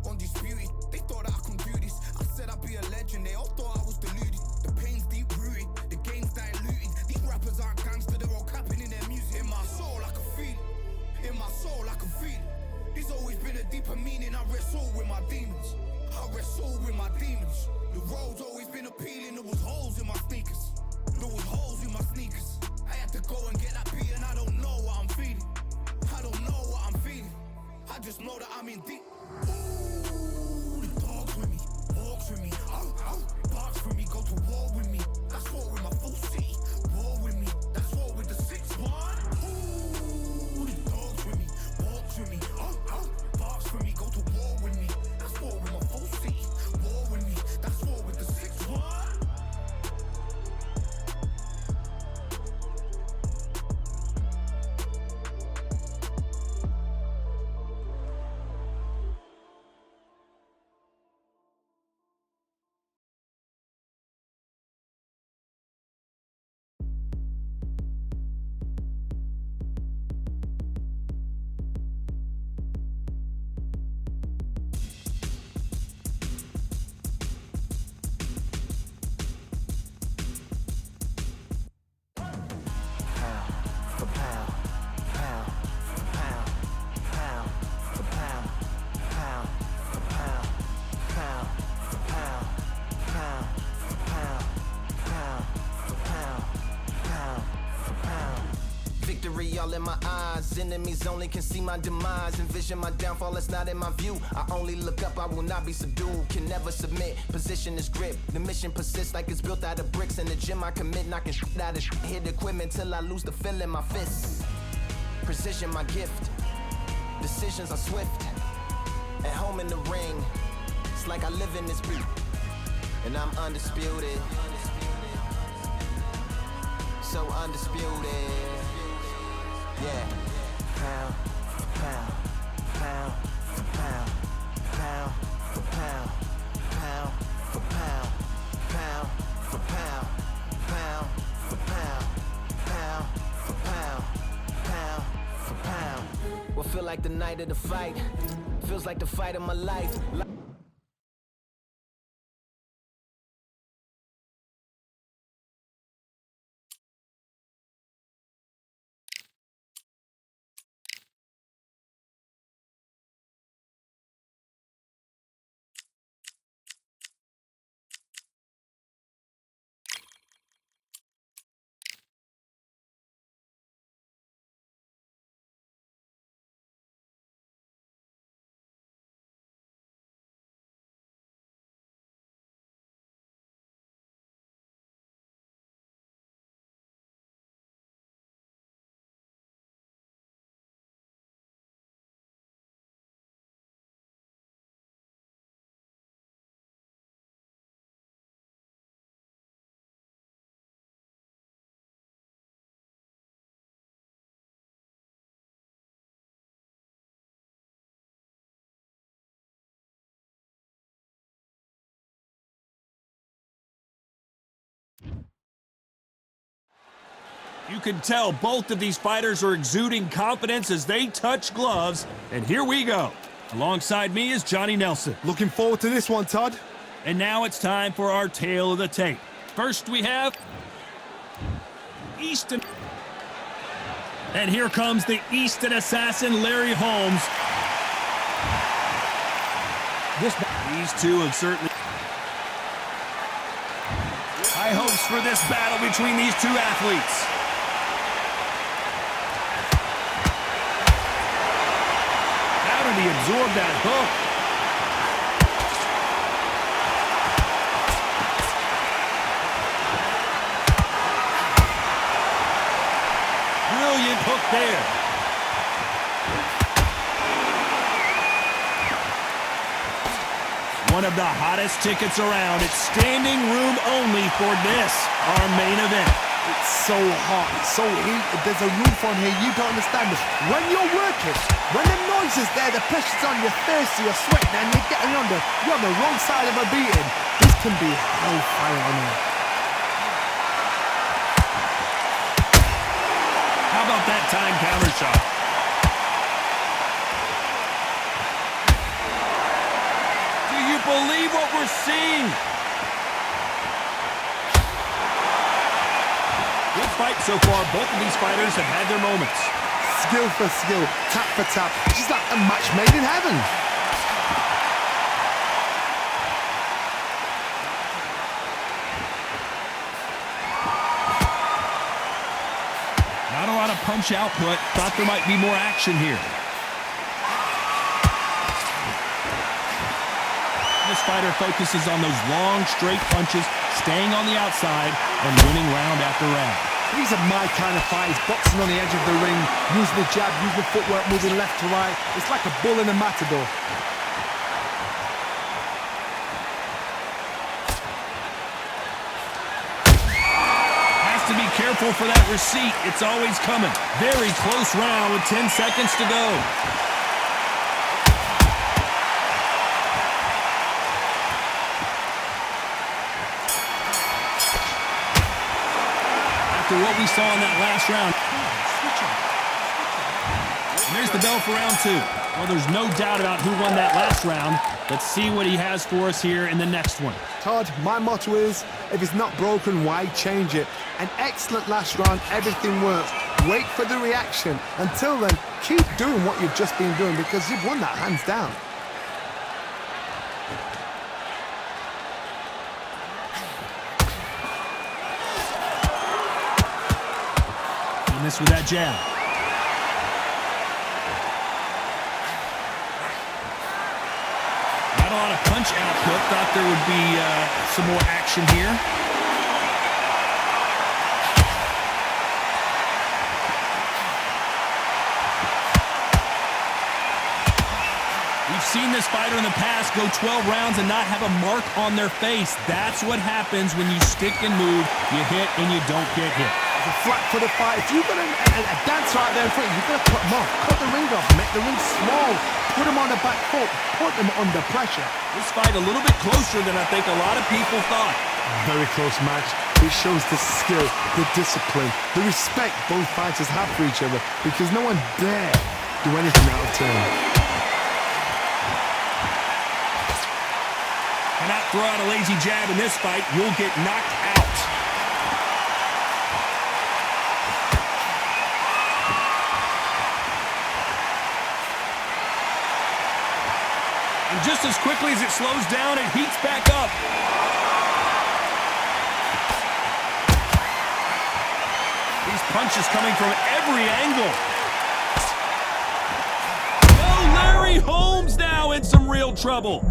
Undisputed, they thought that I couldn't do this. I said I'd be a legend, they all thought I was deluded. The pain's deep rooted, the game's diluted. These rappers aren't gangster, they're all capping in their music. In my soul, I can feel it. In my soul, I can feel it. There's always been a deeper meaning. I wrestle with my demons. I wrestle with my demons. The road's always been appealing. There was holes in my sneakers. There was holes in my sneakers. I had to go and get that beat, and I don't know what I'm feeling. I don't know what I'm feeling. I just know that I'm in deep. Ooh, the dogs with me, walks with me, barks with me, go to war with me. That's war with my full city. War with me, that's war with the 6-1. Ooh, the dogs with me, walks with me, barks with me, go to war with me. That's war with my full city. War with me, that's war with the 6-1. Victory all in my eyes, enemies only can see my demise. Envision my downfall, that's not in my view. I only look up, I will not be subdued. Can never submit, position is grip. The mission persists like it's built out of bricks. In the gym I commit, knocking shit out of shit. Hit equipment till I lose the feel in my fists. Precision my gift, decisions are swift. At home in the ring, it's like I live in this beat. And I'm undisputed, so undisputed. Yeah. Pound for pound, pound for pound, pound for pound, pound for pound, pound for pound, pound for pound, pound for pound, pound for pound. What feel like the night of the fight, feels like the fight of my life. You can tell both of these fighters are exuding confidence as they touch gloves. And here we go. Alongside me is Johnny Nelson. Looking forward to this one, Todd. And now it's time for our tale of the tape. First we have Easton. And here comes the Easton assassin, Larry Holmes. These two have certainly high hopes for this battle between these two athletes. How did he absorb that hook? Brilliant hook there. One of the hottest tickets around. It's standing room only for this, our main event. It's so hot, it's so heated, there's a roof on here, you don't understand this. When you're working, when the noise is there, the pressure's on, you're thirsty, you're sweating, and you're getting under, you're on the wrong side of a beating. This can be hellfire on here. How about that time counter shot? can't believe what we're seeing. Good fight so far. Both of these fighters have had their moments. Skill for skill, tap for tap. Just like a match made in heaven. Not a lot of punch output. Thought there might be more action here. This fighter focuses on those long, straight punches, staying on the outside and winning round after round. These are my kind of fights, boxing on the edge of the ring, using the jab, using the footwork, moving left to right. It's like a bull in a matador. Has to be careful for that receipt. It's always coming. Very close round with 10 seconds to go. After what we saw in that last round. And there's the bell for round 2. Well, there's no doubt about who won that last round. Let's see what he has for us here in the next one. Todd, my motto is, if it's not broken, why change it? An excellent last round, everything works. Wait for the reaction. Until then, keep doing what you've just been doing because you've won that hands down. This with that jab. Not a lot of punch output. Thought there would be some more action here. We've seen this fighter in the past go 12 rounds and not have a mark on their face. That's what happens when you stick and move. You hit and you don't get hit. A flat for the fight. If you've got a dancer out there in front, you've got to cut them off. Cut the ring off, make the ring small. Put them on the back foot. Put them under pressure. This fight a little bit closer than I think a lot of people thought. Very close match. It shows the skill, the discipline, the respect both fighters have for each other because no one dare do anything out of turn. Cannot throw out a lazy jab in this fight. You'll get knocked out. And just as quickly as it slows down, it heats back up. These punches coming from every angle. Oh, Larry Holmes now in some real trouble.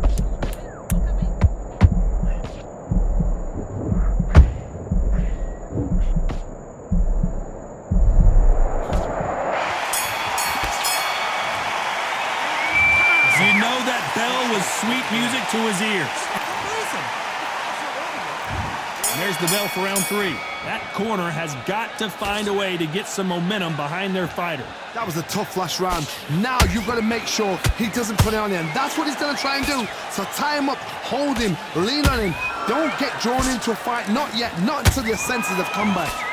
You know that bell was sweet music to his ears. And there's the bell for round 3. That corner has got to find a way to get some momentum behind their fighter. That was a tough last round. Now you've got to make sure he doesn't put it on him. That's what he's going to try and do. So tie him up, hold him, lean on him. Don't get drawn into a fight. Not yet. Not until your senses have come back.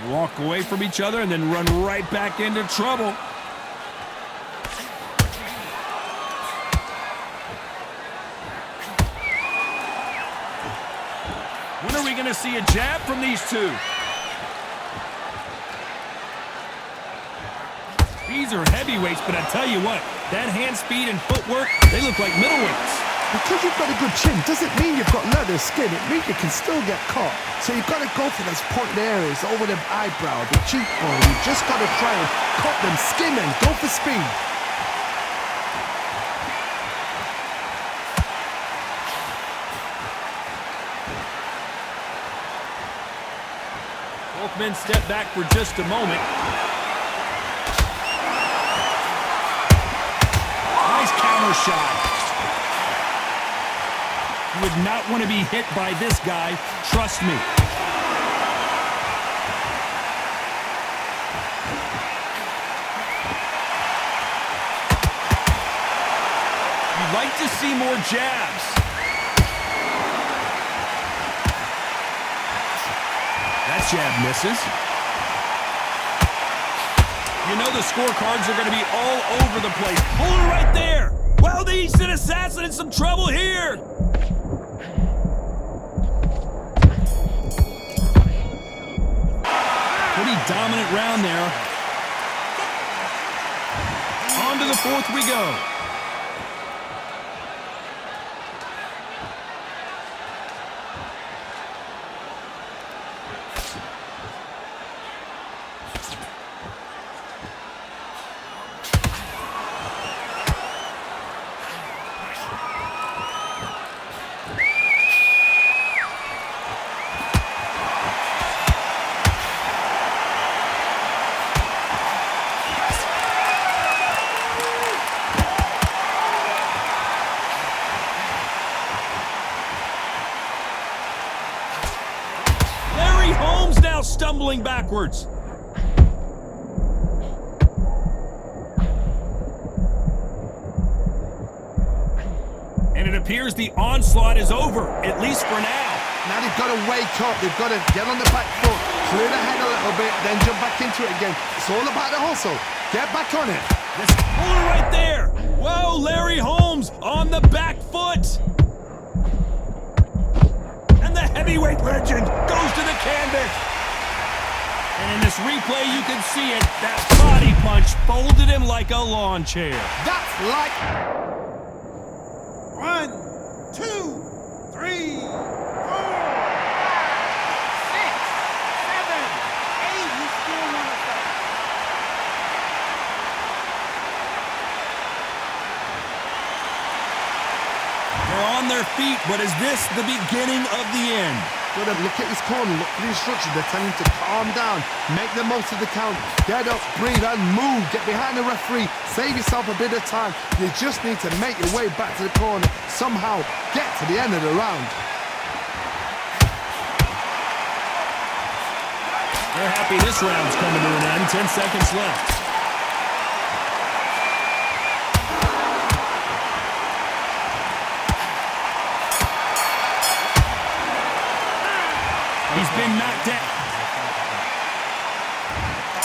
Walk away from each other and then run right back into trouble. When are we going to see a jab from these two? These are heavyweights, but I tell you what, that hand speed and footwork, they look like middleweights. Because you've got a good chin doesn't mean you've got leather skin. It means you can still get caught. So you've got to go for those pointed areas over the eyebrow, the cheekbone. You've just got to try and cut them, skin them, go for speed. Both men step back for just a moment. Nice counter shot. You would not want to be hit by this guy, trust me. You'd like to see more jabs. jab misses. You know the scorecards are going to be all over the place. Puller right there. Well, the Eastern Assassin in some trouble here. Pretty dominant round there. On to the fourth we go. Now stumbling backwards. And it appears the onslaught is over, at least for now. Now they've got to wake up. They've got to get on the back foot, clear the head a little bit, then jump back into it again. It's all about the hustle. Get back on it. This puller right there. Whoa, Larry Holmes on the back foot. And the heavyweight legend goes to the canvas. And in this replay, you can see it. That body punch folded him like a lawn chair. That's like... 1, 2, 3, 4, 5, 6, 7, 8. He's still on the top. They're on their feet, but is this the beginning of the end? Got to look at his corner, look at the instructions. They're telling him to calm down, make the most of the count, get up, breathe and move, get behind the referee, save yourself a bit of time. You just need to make your way back to the corner, somehow get to the end of the round. They're happy this round's coming to an end. 10 seconds left. He's been knocked down.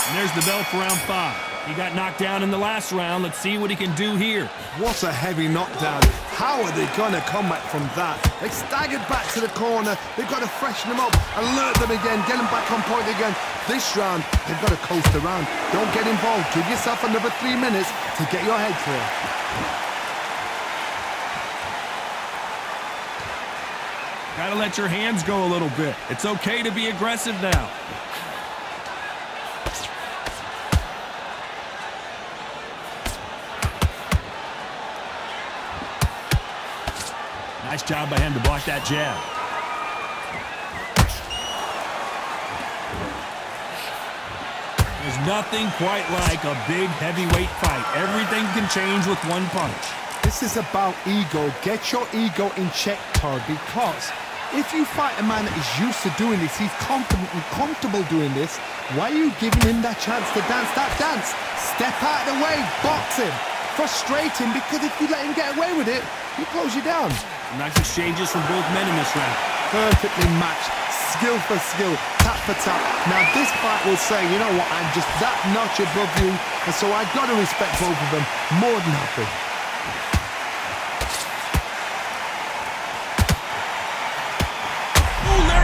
And there's the bell for round 5. He got knocked down in the last round. Let's see what he can do here. What a heavy knockdown. How are they going to come back from that? They staggered back to the corner. They've got to freshen them up, alert them again, get them back on point again. This round, they've got to coast around. Don't get involved. Give yourself another 3 minutes to get your head clear. Gotta let your hands go a little bit. It's okay to be aggressive now. Nice job by him to block that jab. There's nothing quite like a big heavyweight fight. Everything can change with one punch. This is about ego. Get your ego in check, Todd, because if you fight a man that is used to doing this, he's confident and comfortable doing this, why are you giving him that chance to dance that dance? Step out of the way, box him, frustrate him, because if you let him get away with it, he close you down. Nice exchanges from both men in this round. Perfectly matched, skill for skill, tap for tap. Now this fight will say, you know what, I'm just that notch above you, and so I've got to respect both of them more than happy.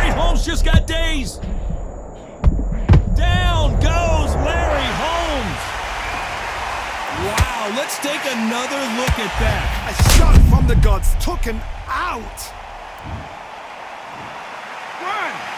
Holmes just got dazed. Down goes Larry Holmes. Wow, let's take another look at that. A shot from the gods took him out. 1,